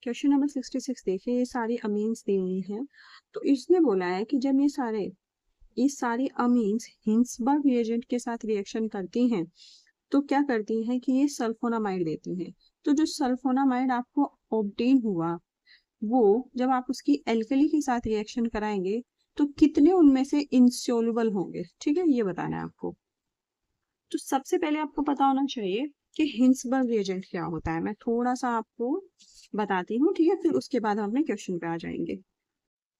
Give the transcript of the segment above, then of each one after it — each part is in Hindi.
क्वेश्चन नंबर 66 देखिए, ये सारी अमीन्स दी हुई हैं। तो इसने बोला है कि जब ये सारी अमीन्स हिंसबर्ग रिएजेंट के साथ रिएक्शन करती हैं तो क्या करती हैं कि ये सल्फोनामाइड देती हैं। तो जो सल्फोनामाइड आपको ऑब्टेन हुआ वो जब आप उसकी एल्कली के साथ रिएक्शन कराएंगे तो कितने उनमें से इंसोल्युबल होंगे, ठीक है, ये बताना है आपको। तो सबसे पहले आपको पता होना चाहिए कि हिंसबर्ग रिएजेंट क्या होता है। मैं थोड़ा सा आपको बताती हूँ, ठीक है, फिर उसके बाद हम अपने क्वेश्चन पे आ जाएंगे।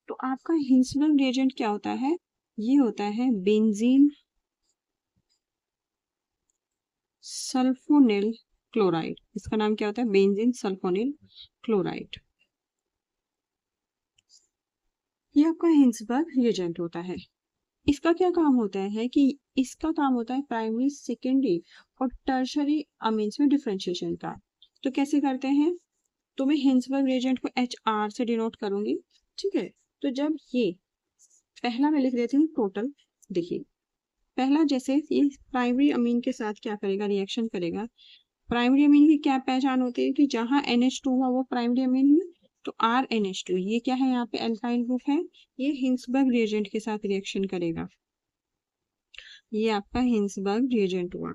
तो आपका हिंसबर्ग रिएजेंट क्या होता है, ये होता है बेंजीन सल्फोनिल क्लोराइड। इसका नाम क्या होता है, बेंजीन सल्फोनिल क्लोराइड। ये आपका हिंसबर्ग रिएजेंट होता है। इसका क्या काम होता है कि इसका काम होता है प्राइमरी, सेकेंडरी और टर्शरी अमीन्स में डिफरेंशिएशन का। तो कैसे करते हैं, तो मैं हिंसबर्ग रिएजेंट को HR से डिनोट करूंगी, ठीक है। तो जब ये पहला मैं लिख देती हूँ टोटल, देखिए पहला जैसे ये प्राइमरी अमीन के साथ क्या करेगा, रिएक्शन करेगा। प्राइमरी अमीन की क्या पहचान होती है कि जहां NH2 हुआ वो प्राइमरी अमीन है, तो RNH2 ये क्या है, यहाँ पे एल्काइल ग्रुप है, ये हिंसबर्ग रिएजेंट के साथ रिएक्शन करेगा। ये आपका हिंसबर्ग रिएजेंट हुआ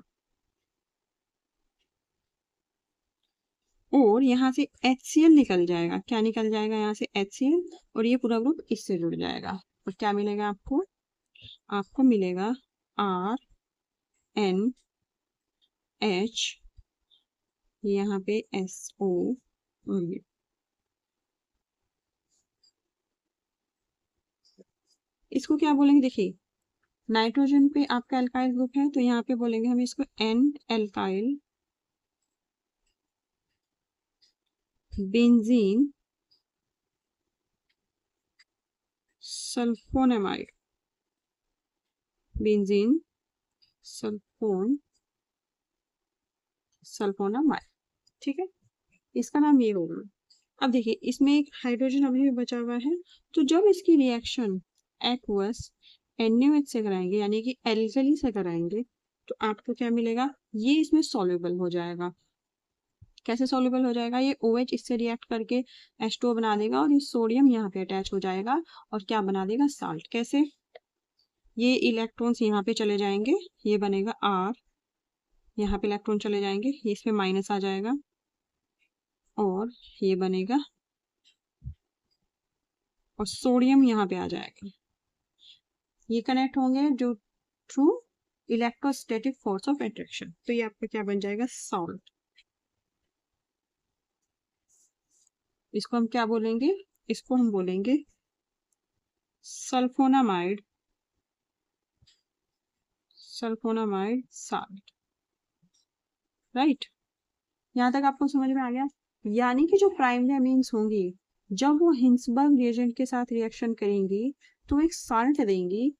और यहाँ से HCl निकल जाएगा। क्या निकल जाएगा यहाँ से, HCl, और ये पूरा ग्रुप इससे जुड़ जाएगा और क्या मिलेगा आपको, आपको मिलेगा RNH, यहाँ पे SO और ये। इसको क्या बोलेंगे, देखिए नाइट्रोजन पे आपका एल्काइल ग्रुप है तो यहाँ पे बोलेंगे हम इसको N alkyl benzene sulphonamide, benzene sulphonamide, ठीक है, इसका नाम ये होगा। अब देखिए इसमें एक हाइड्रोजन अभी भी बचा हुआ है, तो जब इसकी रिएक्शन एक्वस NaOH से कराएंगे यानी कि एल्कली से कराएंगे तो आपको क्या मिलेगा, ये इसमें सॉल्युबल हो जाएगा। कैसे सॉल्युबल हो जाएगा, ये OH इससे रिएक्ट करके H2O बना देगा और ये सोडियम यहाँ पे अटैच हो जाएगा और क्या बना देगा, साल्ट। कैसे, ये इलेक्ट्रॉन्स यहाँ पे चले जाएंगे, ये बनेगा R, यहाँ पे इलेक्ट्रॉन चले जाएंगे, ये इसमें माइनस आ जाएगा और ये बनेगा और सोडियम यहाँ पे आ जाएगा। ये कनेक्ट होंगे जो through electrostatic force of attraction, तो ये आपका क्या बन जाएगा, सॉल्ट। इसको हम क्या बोलेंगे, इसको हम बोलेंगे सल्फोनामाइड साल्ट, राइट। यहाँ तक आपको समझ में आ गया। यानी कि जो प्राइमरी अमीन्स होंगी जब वो हिंसबर्ग रिएजेंट के साथ रिएक्शन करेंगी तो एक साल्ट देंगी,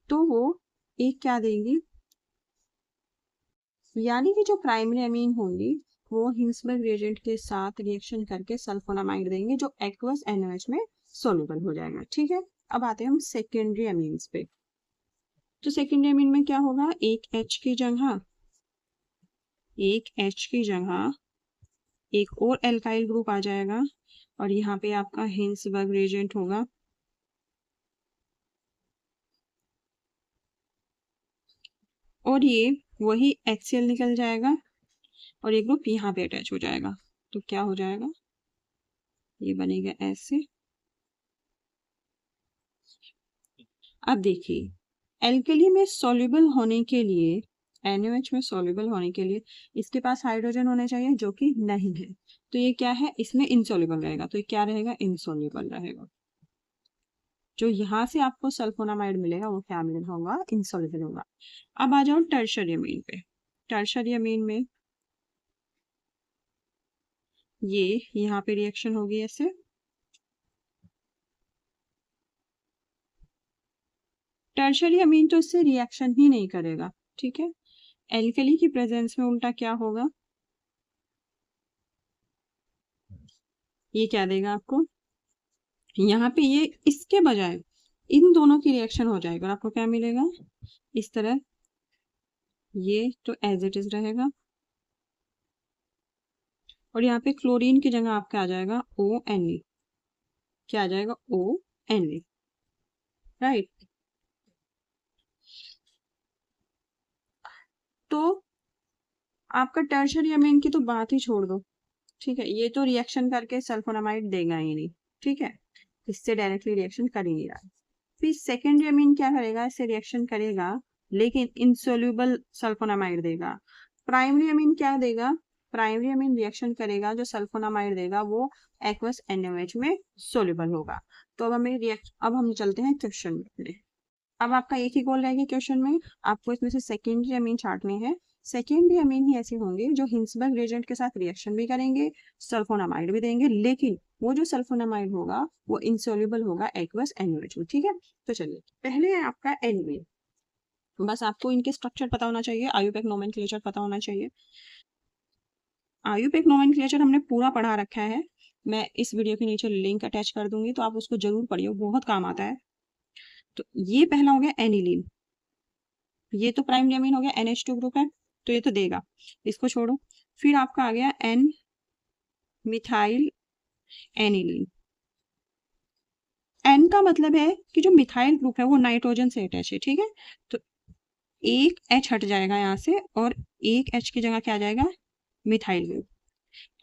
तो वो एक क्या देंगी, यानी कि जो प्राइमरी अमीन होंगी वो हिंसबर्ग रिएजेंट के साथ रिएक्शन करके सल्फोनामाइड देंगे जो एक्वस NaOH में सॉल्युबल हो जाएगा, ठीक है। अब आते हैं हम सेकेंडरी अमीन्स पे। तो सेकेंडरी अमीन में क्या होगा, एक H की जगह एक और एल्काइल ग्रुप आ जाएगा और यहाँ पे आपका हिंसबर्ग रिएजेंट होगा और ये वही HCl निकल जाएगा और ये ग्रुप यहाँ पे अटैच हो जाएगा। तो क्या हो जाएगा, ये बनेगा ऐसे। अब देखिए एल्कली में सॉल्युबल होने के लिए, NaOH में सॉल्युबल होने के लिए इसके पास हाइड्रोजन होने चाहिए जो कि नहीं है, तो ये क्या है, इसमें इनसॉल्युबल रहेगा, तो ये क्या रहेगा, इनसॉल्युबल रहेगा। जो यहाँ से आपको सल्फोनामाइड मिलेगा वो क्या मिलेगा, होगा इनसॉल्युबल होगा। अब आ जाओ टर्शरी अमीन पे। टर्शरी अमीन में ये यहाँ पे रिएक्शन होगी ऐसे, टर्शरी अमीन तो इससे रिएक्शन ही नहीं करेगा, ठीक है। एल्कली की प्रेजेंस में उल्टा क्या होगा, ये क्या देगा आपको, यहाँ पे ये इसके बजाय इन दोनों की रिएक्शन हो जाएगा और आपको क्या मिलेगा, इस तरह, ये तो एज इट इज रहेगा और यहाँ पे क्लोरीन की जगह आपका आ जाएगा ONA। क्या आ जाएगा? ONA, right. तो आपका टर्शरी अमीन की तो बात ही छोड़ दो, ठीक है, ये तो रिएक्शन करके सल्फोनामाइड देगा ही नहीं, ठीक है, इससे डायरेक्टली रिएक्शन कर ही नहीं रहा। फिर सेकेंडरी अमीन क्या करेगा? इससे रिएक्शन करेगा लेकिन इंसोल्यूबल सल्फोनामाइड देगा। प्राइमरी अमीन क्या देगा? प्राइमरी अमीन रिएक्शन करेगा, जो सल्फोनामाइड देगा वो एक्वस NaOH में सोल्यूबल होगा। तो अब हम चलते हैं क्वेश्चन में। अब आपका एक ही गोल रहेगा क्वेश्चन में, आपको इसमें से सेकेंडरी अमीन छांटने हैं। सेकेंडरी अमीन ही ऐसे होंगे जो हिंसबर्ग रिएजेंट के साथ रिएक्शन भी करेंगे, सल्फोनामाइड भी देंगे, लेकिन वो जो सल्फोनामाइड होगा वो इंसोल्यूबल होगा एक्वस NaOH में, ठीक है। तो चलिए, पहले है आपका एनवीन। बस आपको इनके स्ट्रक्चर पता होना चाहिए, आयुपेक नोमेनक्लेचर पता होना चाहिए। आयुपेक नोमेनक्लेचर हमने पूरा पढ़ा रखा है, मैं इस वीडियो के नीचे लिंक अटैच कर दूंगी, तो आप उसको जरूर पढ़िए, बहुत काम आता है। तो ये पहला हो गया एनिलीन, ये तो प्राइमरी अमीन हो गया, NH2 ग्रुप है, तो ये तो देगा, इसको छोड़ो। फिर आपका आ गया N मिथाइल एनिलीन। N का मतलब है कि जो मिथाइल ग्रुप है वो नाइट्रोजन से अटैच है, ठीक है। तो एक H हट जाएगा यहाँ से और एक H की जगह क्या आ जाएगा? Methyl group,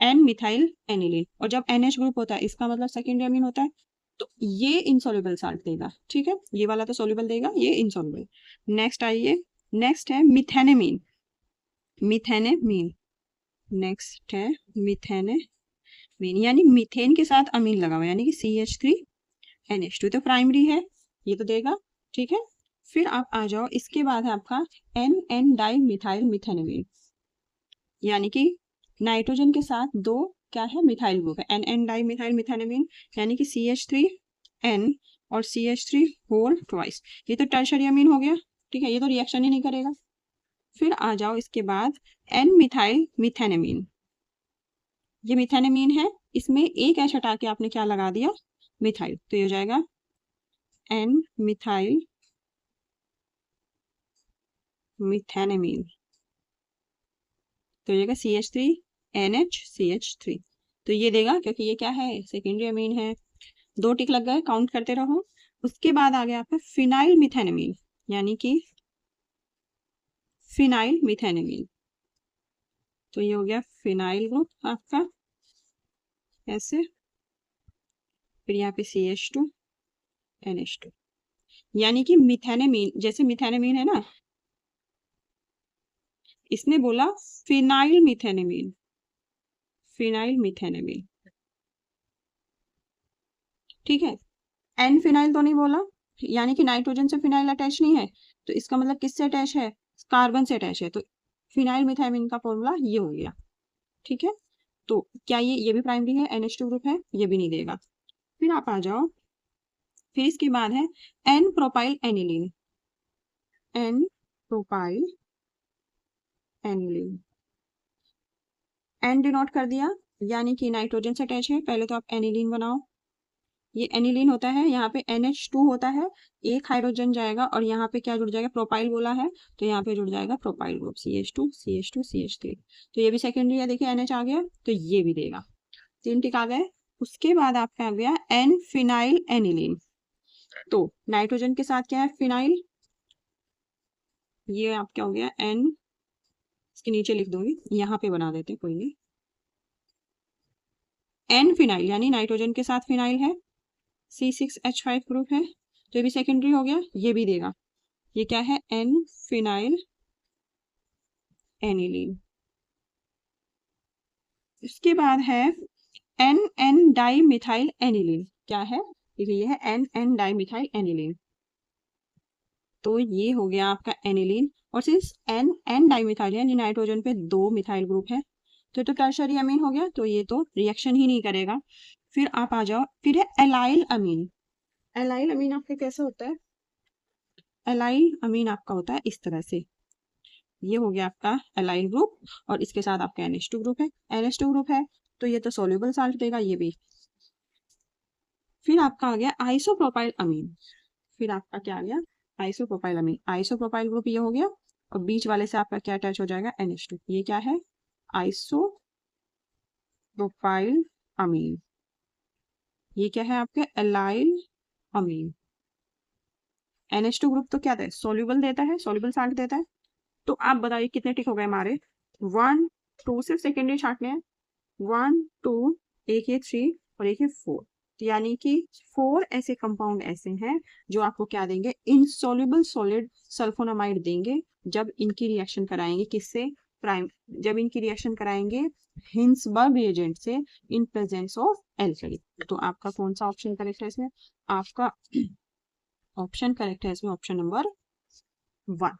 N methyl aniline. और जब NH ग्रुप होता है इसका मतलब सेकेंडरी अमीन होता है, तो ये इनसॉल्युबल साल्ट देगा, ठीक है, ये वाला तो सॉल्युबल देगा, ये इनसॉल्युबल। नेक्स्ट आइए, नेक्स्ट है मिथेनेमीन। मिथेनेमीन, नेक्स्ट है मिथेनेमीन, यानी मीथेन के साथ अमीन लगा हुआ, यानी कि CH3NH2, तो प्राइमरी है, ये तो देगा, ठीक है। फिर आप आ जाओ, इसके बाद है आपका NN डाई मिथाइल मिथेनेमीन, यानी कि नाइट्रोजन के साथ दो क्या है? मिथाइल ग्रुप है, NN डाई मिथाइल मिथेनेमीन, यानी कि CH3N और CH3 होल ट्वाइस, ये तो टर्शरी अमीन हो गया, ठीक है, ये तो रिएक्शन ही नहीं करेगा। फिर आ जाओ इसके बाद N मिथाइल मिथेनेमीन, ये मिथेनेमीन है, इसमें एक H हटा के आपने क्या लगा दिया? मिथाइल, तो ये हो जाएगा N मिथाइल मिथेनेमीन, तो ये CH3NH CH3, तो ये देगा, क्योंकि ये क्या है? सेकेंडरी अमीन है। दो टिक लग गए, काउंट करते रहो। उसके बाद आ गया आपका फिनाइल मिथेनेमीन, यानी कि फिनाइल मिथेनेमीन, तो ये हो गया फिनाइल ग्रुप आपका ऐसे। फिर यहाँ पे CH2NH2, यानी कि मिथेनेमीन, जैसे मिथेनेमीन है ना, इसने बोला फिनाइल मिथेनेमीन, फिनाइल मिथेनेमीन, ठीक है। एन फिनाइल तो नहीं बोला, यानी कि नाइट्रोजन से फिनाइल अटैच नहीं है, तो इसका मतलब किससे अटैच है? कार्बन से अटैच है, तो फिनाइल मिथाइमिन का फॉर्मूला ये हो गया, ठीक है। तो क्या ये भी प्राइमरी है? NH2 ग्रुप है, ये भी नहीं देगा। फिर आप आ जाओ, फिर इसके बाद है N propyl aniline, N propyl aniline, N denote कर दिया, यानी कि नाइट्रोजन से अटैच है, पहले तो आप एनिलीन बनाओ, ये एनिलीन होता है, यहाँ पे NH2 होता है, एक हाइड्रोजन जाएगा और यहाँ पे क्या जुड़ जाएगा? प्रोपाइल बोला है, तो यहाँ पे जुड़ जाएगा propyl group, CH2 CH2 CH3, तो ये भी सेकेंडरी है, देखिए NH आ गया, तो ये भी देगा, तीन टिक आ गए। उसके बाद आपका आ गया N फिनाइल एनिलीन, तो नाइट्रोजन के साथ क्या है? फिनाइल, ये आपका हो गया N, इसके नीचे लिख दूंगी, यहाँ पे बना देते कोई नहीं, N फिनाइल, यानी नाइट्रोजन के साथ फिनाइल है, C6H5 ग्रुप है, तो ये भी सेकेंडरी हो गया, ये भी देगा, ये क्या है? N phenyl aniline. इसके बाद है NN डाई मिथाइल एनिलीन, क्या है? ये है NN डाई मिथाइल एनिलीन, तो ये हो गया आपका एनिलीन। और सिंस NN डाई मिथाइल है, नाइट्रोजन पे दो मिथाइल ग्रुप है, तो टर्शरी अमीन हो गया, तो ये तो रिएक्शन ही नहीं करेगा। फिर आप आ जाओ, फिर है एलाइल अमीन। एलाइल अमीन आपका कैसे होता है? एलाइल अमीन आपका होता है इस तरह से, ये हो गया आपका एलाइल ग्रुप, और इसके साथ आपका NH2 ग्रुप है, NH2 ग्रुप है, तो ये तो सोल्यूबल साल्ट देगा, ये भी। फिर आपका आ गया आइसोप्रोपाइल अमीन, फिर आपका क्या आ गया? आइसोप्रोपाइल अमीन, आइसोप्रोपाइल ग्रुप ये हो गया, और बीच वाले से आपका क्या अटैच हो जाएगा? NH2, ये क्या है? आइसो प्रोपाइल अमीन। ये क्या है आपके एलाइल अमीन। NH2 ग्रुप तो क्या देता है, सोल्यूबल देता है, सोल्यूबल साल्ट देता है। तो आप बताइए कितने टिक हो गए हमारे, 1 2 सिर्फ सेकेंडरी छांटने हैं, 1 2, एक ये 3 और एक ये 4, यानी कि 4 ऐसे कंपाउंड ऐसे हैं जो आपको क्या देंगे, इनसॉल्युबल सॉलिड सल्फोनामाइड देंगे जब इनकी रिएक्शन कराएंगे किससे, प्राइम, जब इनकी रिएक्शन कराएंगे हिंसबर्ग रिएजेंट से इन प्रेजेंस ऑफ एल्कली। तो आपका कौन सा ऑप्शन करेक्ट है इसमें, आपका ऑप्शन करेक्ट है इसमें ऑप्शन नंबर 1।